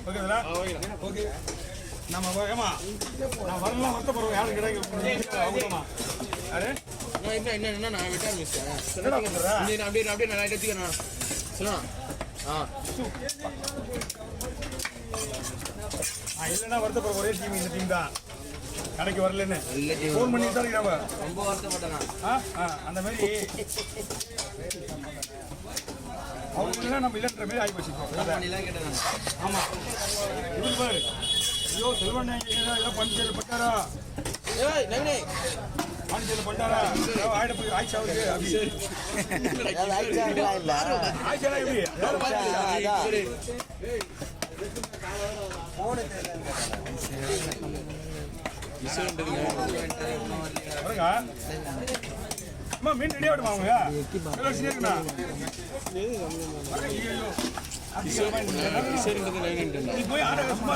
ஓகேங்களா? ஓகே. நம்ம ஏமா நான் வரலாம் வருத்தப்படுறோம். யாரும் கிடையாது அவங்கம்மா யாரு என்ன நான் விட்டா மிஸ் என்னடா பண்ற? அப்படியே நான் எடுத்துக்கிறேன் சொல்லலாம். இல்லைன்னா வருத்தப்படுற ஒரே டீம் இந்த டீம் தான். கடைக்கு வரலன்னு ஃபோன் பண்ணி தான் இருக்கிறாங்க. ரொம்ப வருத்தப்பட்டேன். அந்த மாதிரி அவங்க நம்ம இல்லைன்ற மாதிரி ஆகி போச்சு. கேட்டேன். ஆமா இது பாரு. ஐயோ செல்வன் ஏதோ பஞ்சல் பட்டாரா? பஞ்சல் பட்டாரா? ஆயிடுச்சு அவருக்கு. ஆயிடுச்சா எப்படி அம்மா மீன் ரெடி ஆகிடுமா அவங்க? போய் சும்மா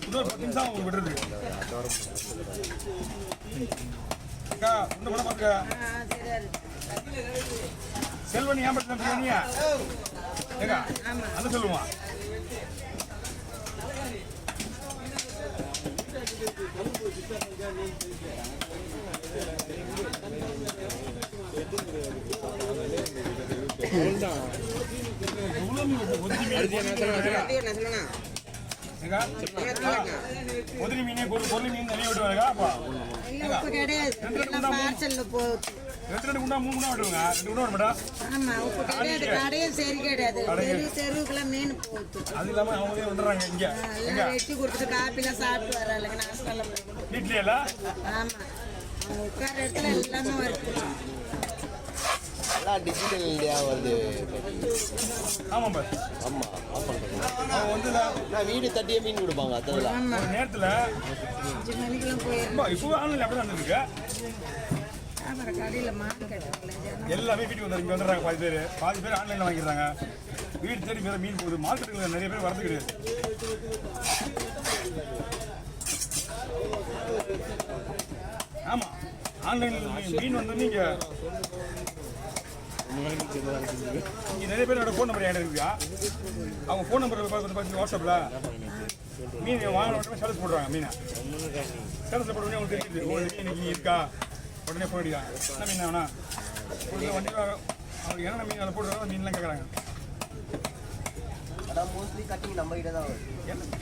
இன்னொரு 10 நிமிஷம் அவங்க விடுறது. அக்கா இந்த படம் பாருங்க. செல்வன் ஏன் படுத்தியா ஏக்கா அந்த சொல்லுவான். உதிரி மீனே பொருள் மீன் தனியாக விட்டுவாங்க. ரெண்டு குண்டா 3 குண்டா விட்டுருங்க. 2 குண்டா விட அது இல்லாம அவங்களே வந்துடுறாங்க. இங்க வெட்டி கொடுத்துட்டு காப்பிலாம் சாப்பிட்டு வராங்க. வீட்லயே உட்கார இடத்துல எல்லாமே வருது. டிஜிட்டல் இந்தியா வருது. ஆமாம் பார். ஆமா அவங்க வந்து நான் வீடு தட்டியே மீன் கொடுப்பாங்க. அதெல்லாம் ஒரு நேரத்தில் இப்போ ஆன்லைன் அப்படி தான் இருக்கு. எல்லாமே வீட்டுக்கு வந்து இங்கே வந்துடுறாங்க. பாதி பேர் ஆன்லைனில் வாங்கிடுறாங்க. வீடு தேடி பேர் மீன் போகுது. மார்க்கெட்டுக்கு நிறைய பேர் வரது கிடையாது. ஆமாம் ஆன்லைனில் மீன் வந்து நீங்கள் இங்கே நிறைய பேர் என்னோட ஃபோன் நம்பர் என்கிட்ட இருக்குதா? அவங்க ஃபோன் நம்பர் பார்த்து வாட்ஸ்அப்பில் மீன் வாங்கின உடனே ஸ்டேட்டஸ் போடுறாங்க. மீனை ஸ்டேட்டஸில் போட்ட உடனே உங்களுக்கு தெரியுது உங்களுக்கு மீன் இன்னைக்கு இருக்கா. உடனே போயிடுறாங்க. என்ன மீன் வேணா உங்களுக்கு வண்டி அவங்க என்னென்ன மீன் அதை போடுறாங்க மீன்லாம் கேட்குறாங்க. மோஸ்ட்லி கட்டிங் நம்ம கிட்ட தான் வரும்.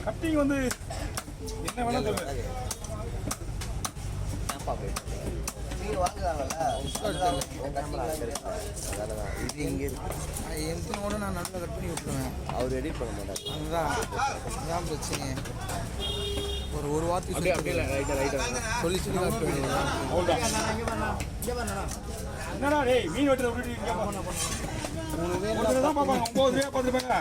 கட்டிங் வந்து என்ன வேணா சொல்லுங்க. எந்தனோட நான் நல்லா கட் பண்ணி விட்டுருவேன். அவர் எடிட் பண்ண மாட்டார். அதுதான் பிரச்சனை. ஒரு வார்த்தை சொல்லி என்னடா டேய் மீன் வெட்டுறத விட்டுட்டு 3 பேர் தான் பார்ப்பாங்க. 9 பேர் பார்த்துருப்பாங்க.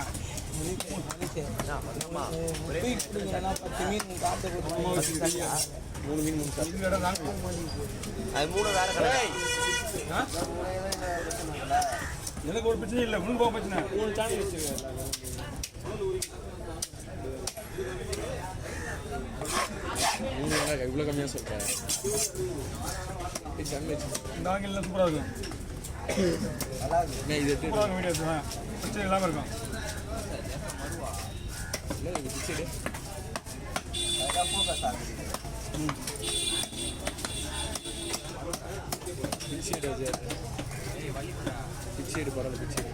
எனக்கு ஒரு பிரச்சனை இல்லை. முன் போக பிரச்சனை 3 சேனல் வச்சிருக்கேன். இவ்வளோ கம்மியாக சொல்கிறேன். இந்த ஆங்கிலாம் சூப்பராக இருக்கும். இது சூப்பராக வீடியோஸ் பிரச்சனை இல்லாமல் இருக்கும். பிச்சேடு பரவாயில்ல. பிச்சேடு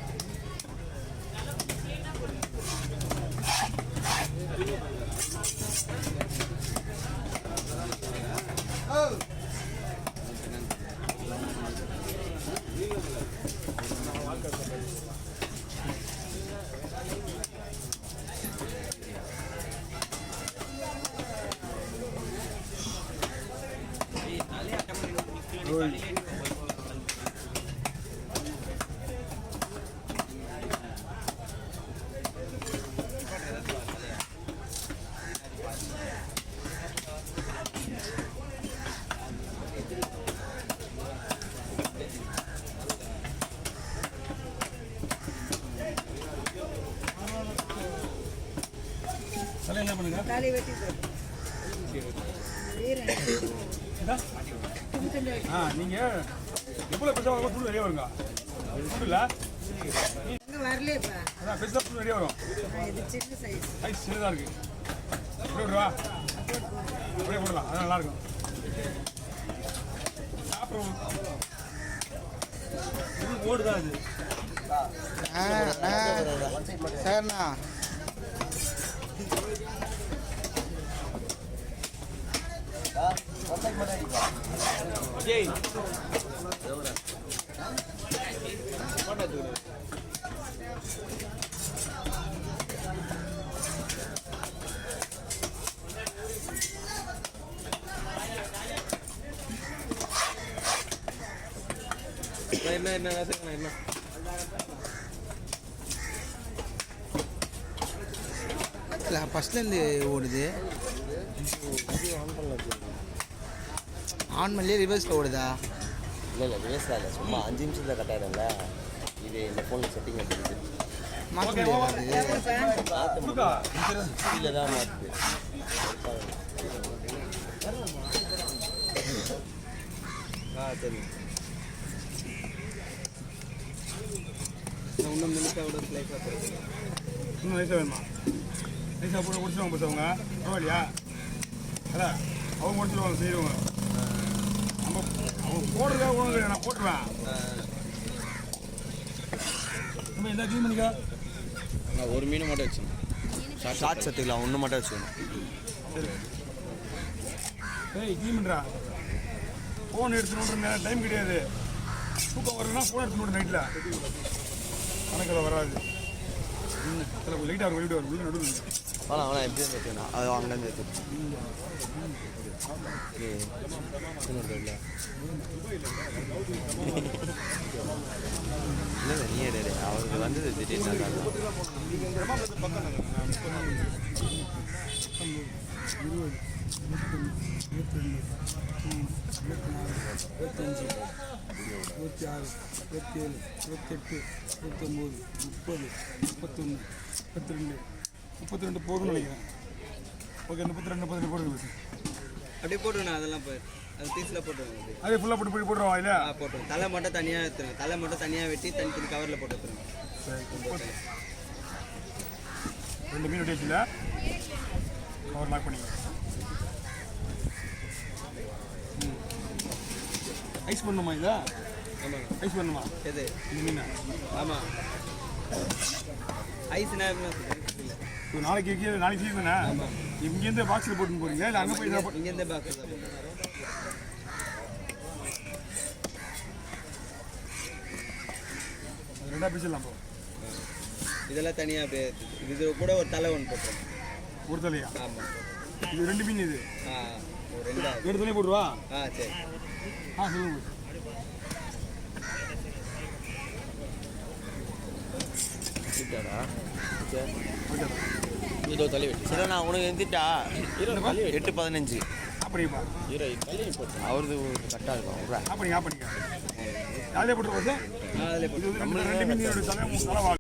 என்ன பண்ணுங்க நீங்க எவ்வளவு பெருசாக வெளியே வருங்க. இல்லை இங்க வரலையேப்பா. அதான் பெருசாக நிறைய வரும். இது சின்ன சைஸ். சைஸ் சின்னதாக இருக்கு. அப்படியே விடுவா, அப்படியே போடலாம். அது நல்லா இருக்கும். சாப்பிட்றோம் ஓடுதான் அது. சரிண்ணா. என்ன இல்லை ஃபஸ்ட்லேருந்து ஓடுது. ஆன் பண்ணலையே ரிவர்ஸில் ஓடுதா? இல்லை ரிவர்ஸில் இல்லை, சும்மா 5 நிமிஷத்தில் கட் ஆகிடும்ல. இது இந்த ஃபோனில் செட்டிங் பண்ணிட்டு மாற்ற முடியாது. கீழே தான் மாற்றுது. சரி இன்னும் மினிட்டாவோட லைஃபாக போகிறது. இன்னும் நைஸாக வேணுமா? நைஸாக போட்டு முடிச்சுடுவாங்க பஸ் அவங்க. பரவாயில்லையா? அதான் அவங்க முடிச்சுடுவாங்க, செய்வாங்க. அவங்க போடுறதா உணவு நான் போட்டுருவேன். நம்ம எந்த க்ளீன் பண்ணிக்கா? நான் ஒரு மீன் மட்டும் வச்சுக்கணும். ஷார்ட்ஸ் எடுத்துக்கலாம், ஒன்று மட்டும் வச்சுக்கணும். சரி. ஏய் க்ளீன் பண்ணுறா. ஃபோன் எடுத்துன்னு டைம் கிடையாது. தூக்கம் வரணும்னா ஃபோன் எடுத்துன்னு நைட்டில் கணக்கில் வராது. சில லைட்டாக இருக்கும், லைட்டாக வரும், நடுவில். அவனா எப்படி எடுத்துக்கணும்? அது அங்கேருந்து எடுத்துக்கணும். இல்லை நீ எடு, அவருக்கு வந்தது திடீர்னு நல்லா இருக்கும். 20, 21, 22, 23, 24, 25, 26, 27, 28, 29, 30, 31, 32 போதும்னு நினைக்கிறேன். ஓகே, 32 போடுங்க. அப்படியே போட்டுருண்ணா, அதெல்லாம் போய் அது பீஸில் போட்டுருங்க. அதே ஃபுல்லாக போட்டு போட்டுருவா இல்லை? போட்டுருங்க. தலை மட்டும் தனியாக எடுத்துருங்க. தலை மட்டும் தனியாக வெட்டி தனி கவரில் போட்டு எடுத்துருங்க. சரி, 2 மீன் வெட்டி வச்சுல கவர் லாக் பண்ணிங்க. ஐஸ் பண்ணுமா இதா? ஆமாங்க. ஐஸ் பண்ணுமா எது இந்த மீனா? ஆமாம். ஐஸ்னா இல்லை இப்போ நாளைக்கு சீசனா? இங்கேருந்து பாக்ஸில் போட்டுன்னு போறீங்க இல்லை அங்கே போய் சாப்பிட்டு? இங்கேருந்தே பாக்ஸ் தான். ரெண்டாக பிடிச்சிடலாம் போ. இதெல்லாம் தனியாக அப்படியே இது கூட ஒரு தலை ஒன்று போட்டுருங்க. ஒரு தலையா? ஆமாம். இது 2 மீன் இது. ஒரு 2 2 தலையை போட்டுருவா? சரி. சொல்லுங்க. இதோ தள்ளி வெட்டி சரி, நான் உனக்கு எழுந்திட்டா 8:15 அப்படிப்பா அவரது கரெக்டாக இருக்கும். அப்படிங்க. அதிலே போட்டுருவோம் சார். அதில் இது 2 மீன் தலை 3 தலை